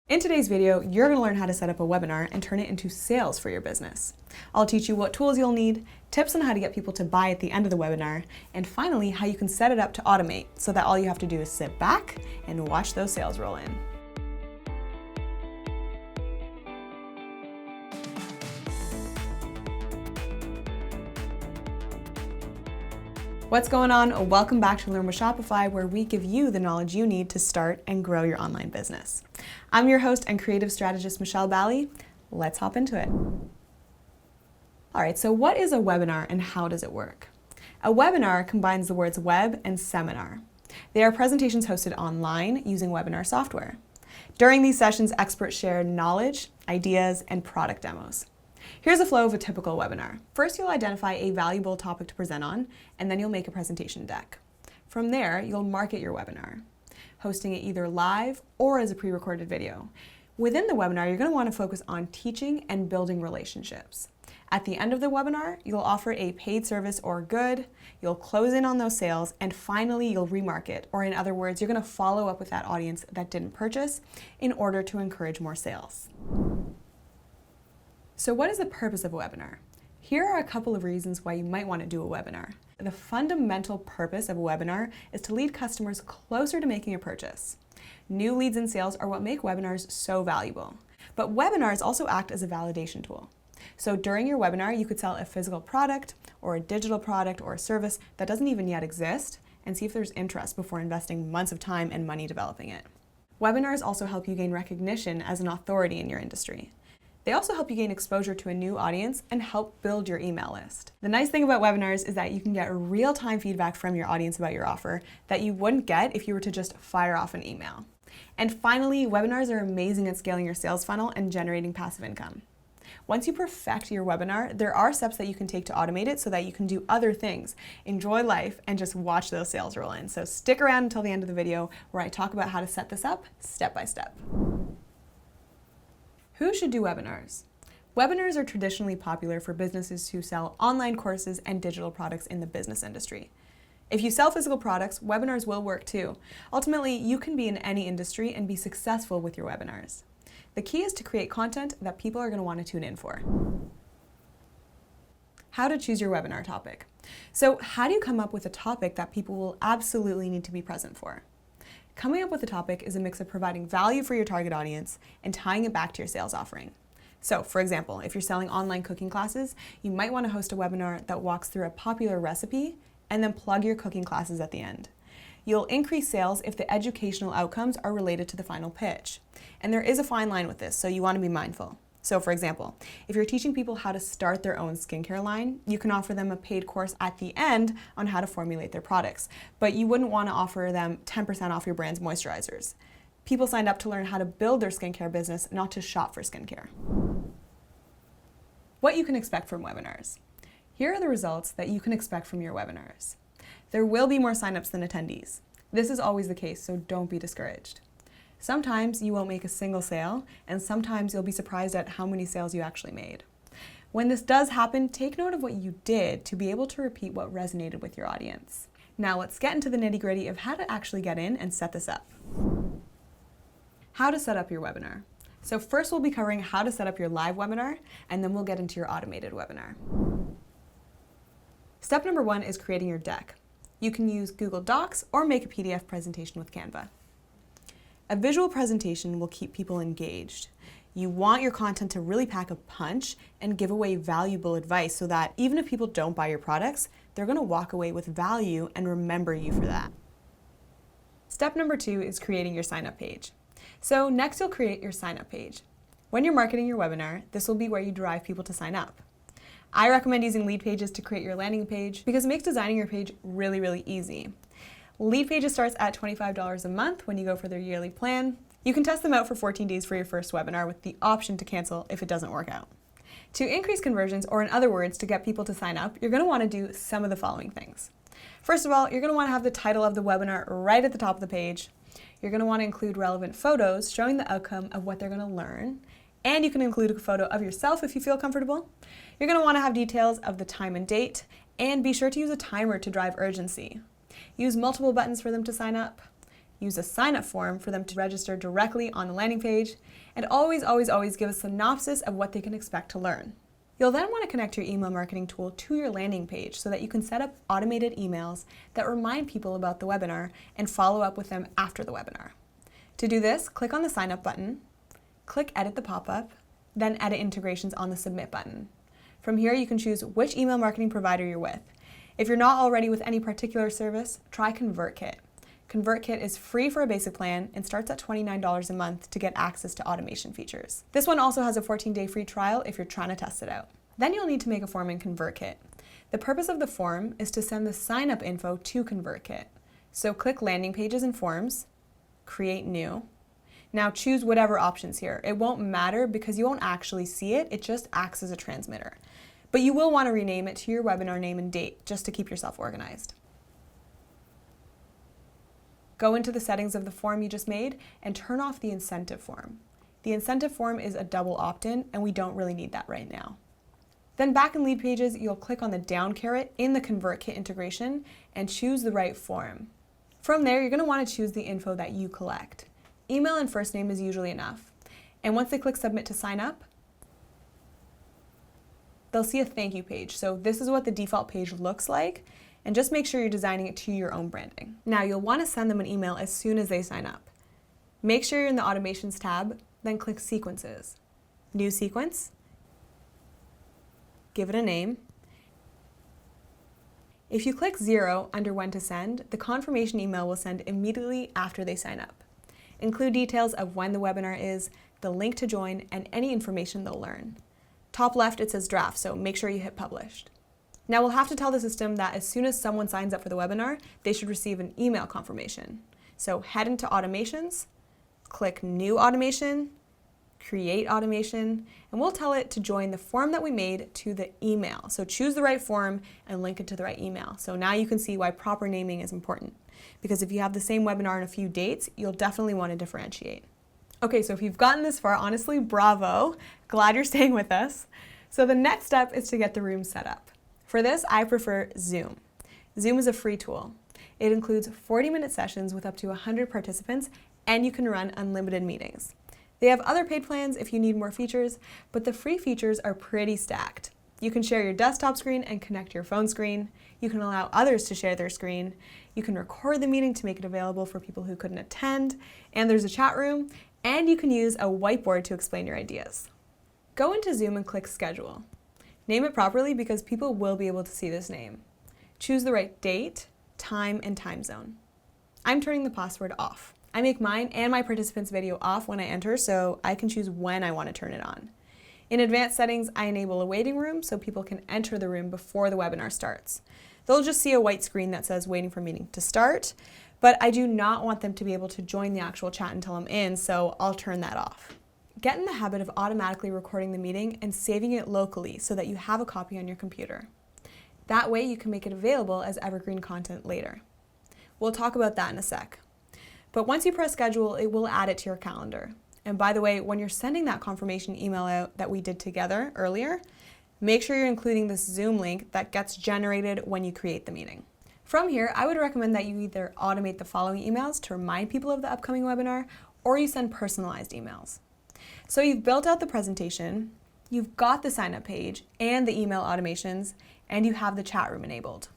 In today's video, you're going to learn how to set up a webinar and turn it into sales for your business. I'll teach you what tools you'll need, tips on how to get people to buy at the end of the webinar, and finally, how you can set it up to automate so that all you have to do is sit back and watch those sales roll in. What's going on? Welcome back to Learn with Shopify, where we give you the knowledge you need to start and grow your online business. I'm your host and creative strategist, Michelle Bally. Let's hop into it. All right, so what is a webinar and how does it work? A webinar combines the words web and seminar. They are presentations hosted online using webinar software. During these sessions, experts share knowledge, ideas, and product demos. Here's a flow of a typical webinar. First, you'll identify a valuable topic to present on, and then you'll make a presentation deck. From there, you'll market your webinar, hosting it either live or as a pre-recorded video. Within the webinar, you're going to want to focus on teaching and building relationships. At the end of the webinar, you'll offer a paid service or good, you'll close in on those sales, and finally, you'll remarket, or in other words, you're going to follow up with that audience that didn't purchase in order to encourage more sales. So what is the purpose of a webinar? Here are a couple of reasons why you might want to do a webinar. The fundamental purpose of a webinar is to lead customers closer to making a purchase. New leads and sales are what make webinars so valuable. But webinars also act as a validation tool. So during your webinar, you could sell a physical product or a digital product or a service that doesn't even yet exist and see if there's interest before investing months of time and money developing it. Webinars also help you gain recognition as an authority in your industry. They also help you gain exposure to a new audience and help build your email list. The nice thing about webinars is that you can get real-time feedback from your audience about your offer that you wouldn't get if you were to just fire off an email. And finally, webinars are amazing at scaling your sales funnel and generating passive income. Once you perfect your webinar, there are steps that you can take to automate it so that you can do other things, enjoy life, and just watch those sales roll in. So stick around until the end of the video where I talk about how to set this up step by step. Who should do webinars? Webinars are traditionally popular for businesses who sell online courses and digital products in the business industry. If you sell physical products, webinars will work too. Ultimately, you can be in any industry and be successful with your webinars. The key is to create content that people are going to want to tune in for. How to choose your webinar topic. So how do you come up with a topic that people will absolutely need to be present for? Coming up with a topic is a mix of providing value for your target audience and tying it back to your sales offering. So, for example, if you're selling online cooking classes, you might want to host a webinar that walks through a popular recipe and then plug your cooking classes at the end. You'll increase sales if the educational outcomes are related to the final pitch. And there is a fine line with this, so you want to be mindful. So, for example, if you're teaching people how to start their own skincare line, you can offer them a paid course at the end on how to formulate their products. But you wouldn't want to offer them 10% off your brand's moisturizers. People signed up to learn how to build their skincare business, not to shop for skincare. What you can expect from webinars. Here are the results that you can expect from your webinars. There will be more signups than attendees. This is always the case, so don't be discouraged. Sometimes you won't make a single sale, and sometimes you'll be surprised at how many sales you actually made. When this does happen, take note of what you did to be able to repeat what resonated with your audience. Now let's get into the nitty-gritty of how to actually get in and set this up. How to set up your webinar. So first we'll be covering how to set up your live webinar, and then we'll get into your automated webinar. Step number 1 is creating your deck. You can use Google Docs or make a PDF presentation with Canva. A visual presentation will keep people engaged. You want your content to really pack a punch and give away valuable advice so that even if people don't buy your products, they're going to walk away with value and remember you for that. Step number 2 is creating your sign-up page. So next you'll create your sign-up page. When you're marketing your webinar, this will be where you drive people to sign up. I recommend using lead pages to create your landing page because it makes designing your page really easy. Lead pages starts at $25 a month when you go for their yearly plan. You can test them out for 14 days for your first webinar with the option to cancel if it doesn't work out. To increase conversions, or in other words, to get people to sign up, you're going to want to do some of the following things. First of all, you're going to want to have the title of the webinar right at the top of the page. You're going to want to include relevant photos showing the outcome of what they're going to learn. And you can include a photo of yourself if you feel comfortable. You're going to want to have details of the time and date, and be sure to use a timer to drive urgency. Use multiple buttons for them to sign up. use a sign-up form for them to register directly on the landing page, and always, always, always give a synopsis of what they can expect to learn. You'll then want to connect your email marketing tool to your landing page so that you can set up automated emails that remind people about the webinar and follow up with them after the webinar. To do this, click on the Sign Up button, click Edit the pop-up, then Edit Integrations on the Submit button. From here, you can choose which email marketing provider you're with. If you're not already with any particular service, try ConvertKit. ConvertKit is free for a basic plan and starts at $29 a month to get access to automation features. This one also has a 14-day free trial if you're trying to test it out. Then you'll need to make a form in ConvertKit. The purpose of the form is to send the sign-up info to ConvertKit. So click Landing Pages and Forms, Create New. Now choose whatever options here. It won't matter because you won't actually see it, it just acts as a transmitter. But you will want to rename it to your webinar name and date just to keep yourself organized. Go into the settings of the form you just made and turn off the incentive form. The incentive form is a double opt-in and we don't really need that right now. Then back in Lead Pages, you'll click on the down caret in the ConvertKit integration and choose the right form. From there, you're going to want to choose the info that you collect. Email and first name is usually enough. And once they click Submit to sign up, they'll see a thank you page. So this is what the default page looks like. And just make sure you're designing it to your own branding. Now you'll want to send them an email as soon as they sign up. Make sure you're in the Automations tab, then click Sequences. New sequence. Give it a name. If you click 0 under When to Send, the confirmation email will send immediately after they sign up. Include details of when the webinar is, the link to join, and any information they'll learn. Top left it says Draft, so make sure you hit Published. Now we'll have to tell the system that as soon as someone signs up for the webinar, they should receive an email confirmation. So head into Automations, click New Automation, Create Automation, and we'll tell it to join the form that we made to the email. So choose the right form and link it to the right email. So now you can see why proper naming is important. Because if you have the same webinar in a few dates, you'll definitely want to differentiate. Okay, so if you've gotten this far, honestly, bravo. Glad you're staying with us. So the next step is to get the room set up. For this, I prefer Zoom. Zoom is a free tool. It includes 40-minute sessions with up to 100 participants, and you can run unlimited meetings. They have other paid plans if you need more features, but the free features are pretty stacked. You can share your desktop screen and connect your phone screen. You can allow others to share their screen. You can record the meeting to make it available for people who couldn't attend, and there's a chat room, and you can use a whiteboard to explain your ideas. Go into Zoom and click Schedule. Name it properly because people will be able to see this name. Choose the right date, time, and time zone. I'm turning the password off. I make mine and my participants' video off when I enter, so I can choose when I want to turn it on. In advanced settings, I enable a waiting room so people can enter the room before the webinar starts. They'll just see a white screen that says waiting for meeting to start, but I do not want them to be able to join the actual chat until I'm in, so I'll turn that off. Get in the habit of automatically recording the meeting and saving it locally so that you have a copy on your computer. That way you can make it available as evergreen content later. We'll talk about that in a sec. But once you press schedule, it will add it to your calendar. And by the way, when you're sending that confirmation email out that we did together earlier, make sure you're including this Zoom link that gets generated when you create the meeting. From here, I would recommend that you either automate the following emails to remind people of the upcoming webinar, or you send personalized emails. So you've built out the presentation, you've got the sign-up page and the email automations, and you have the chat room enabled.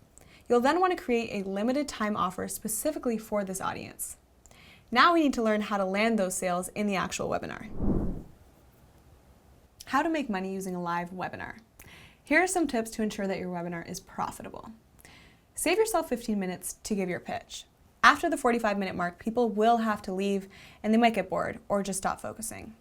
You'll then want to create a limited time offer specifically for this audience. Now we need to learn how to land those sales in the actual webinar. How to make money using a live webinar. Here are some tips to ensure that your webinar is profitable. Save yourself 15 minutes to give your pitch. After the 45-minute mark, people will have to leave and they might get bored or just stop focusing.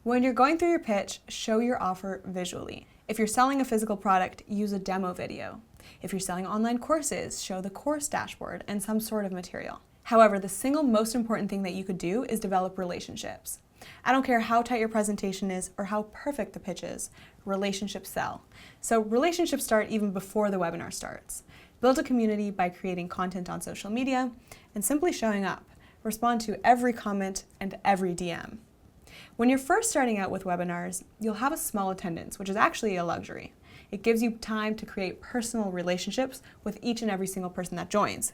When you're going through your pitch, show your offer visually. If you're selling a physical product, use a demo video. If you're selling online courses, show the course dashboard and some sort of material. However, the single most important thing that you could do is develop relationships. I don't care how tight your presentation is or how perfect the pitch is, relationships sell. So relationships start even before the webinar starts. Build a community by creating content on social media and simply showing up. Respond to every comment and every DM. When you're first starting out with webinars, you'll have a small attendance, which is actually a luxury. It gives you time to create personal relationships with each and every single person that joins.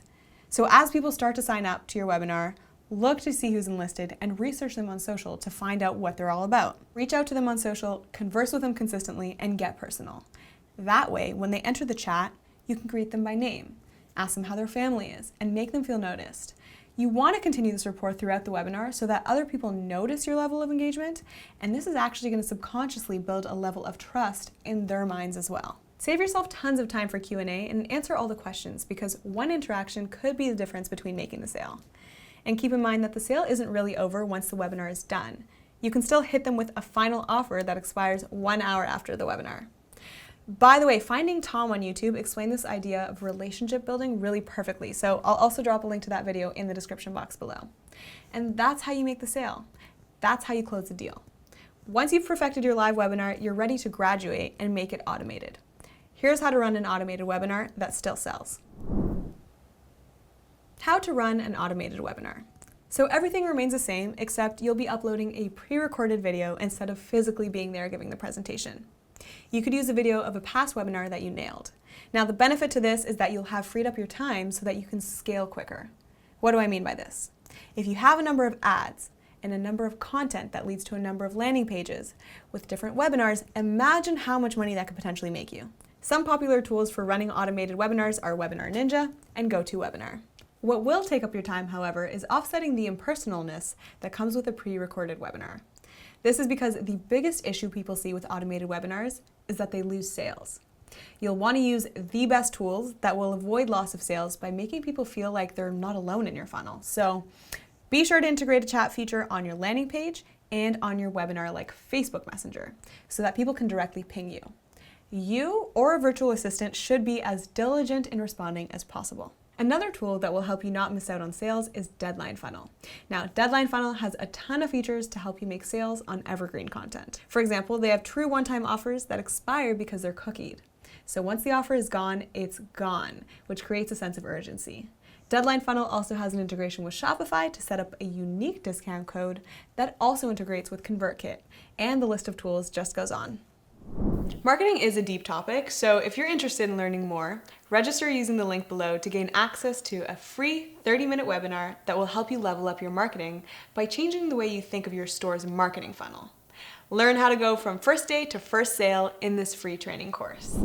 So as people start to sign up to your webinar, Look to see who's enlisted and research them on social to find out what they're all about. Reach out to them on social, converse with them consistently, and get personal. That way, when they enter the chat, you can greet them by name, ask them how their family is, and make them feel noticed. You want to continue this rapport throughout the webinar so that other people notice your level of engagement, and this is actually going to subconsciously build a level of trust in their minds as well. Save yourself tons of time for Q&A and answer all the questions, because one interaction could be the difference between making the sale. And keep in mind that the sale isn't really over once the webinar is done. You can still hit them with a final offer that expires 1 hour after the webinar. By the way, Finding Tom on YouTube explained this idea of relationship building really perfectly, so I'll also drop a link to that video in the description box below. And that's how you make the sale. That's how you close the deal. Once you've perfected your live webinar, you're ready to graduate and make it automated. Here's how to run an automated webinar that still sells. How to run an automated webinar. So everything remains the same, except you'll be uploading a pre-recorded video instead of physically being there giving the presentation. You could use a video of a past webinar that you nailed. Now, the benefit to this is that you'll have freed up your time so that you can scale quicker. What do I mean by this? If you have a number of ads and a number of content that leads to a number of landing pages with different webinars, imagine how much money that could potentially make you. Some popular tools for running automated webinars are Webinar Ninja and GoToWebinar. What will take up your time, however, is offsetting the impersonalness that comes with a pre-recorded webinar. This is because the biggest issue people see with automated webinars is that they lose sales. You'll want to use the best tools that will avoid loss of sales by making people feel like they're not alone in your funnel. So be sure to integrate a chat feature on your landing page and on your webinar like Facebook Messenger so that people can directly ping you. You or a virtual assistant should be as diligent in responding as possible. Another tool that will help you not miss out on sales is Deadline Funnel. Now, Deadline Funnel has a ton of features to help you make sales on evergreen content. For example, they have true one-time offers that expire because they're cookied. So once the offer is gone, it's gone, which creates a sense of urgency. Deadline Funnel also has an integration with Shopify to set up a unique discount code that also integrates with ConvertKit, and the list of tools just goes on. Marketing is a deep topic, so if you're interested in learning more, register using the link below to gain access to a free 30-minute webinar that will help you level up your marketing by changing the way you think of your store's marketing funnel. Learn how to go from first day to first sale in this free training course.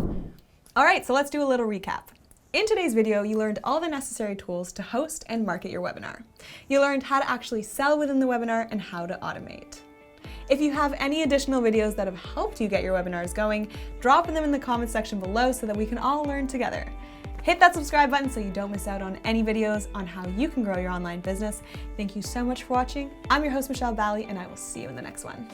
All right, so let's do a little recap. In today's video, you learned all the necessary tools to host and market your webinar. You learned how to actually sell within the webinar and how to automate. If you have any additional videos that have helped you get your webinars going, drop them in the comments section below so that we can all learn together. Hit that subscribe button so you don't miss out on any videos on how you can grow your online business. Thank you so much for watching. I'm your host, Michelle Bally, and I will see you in the next one.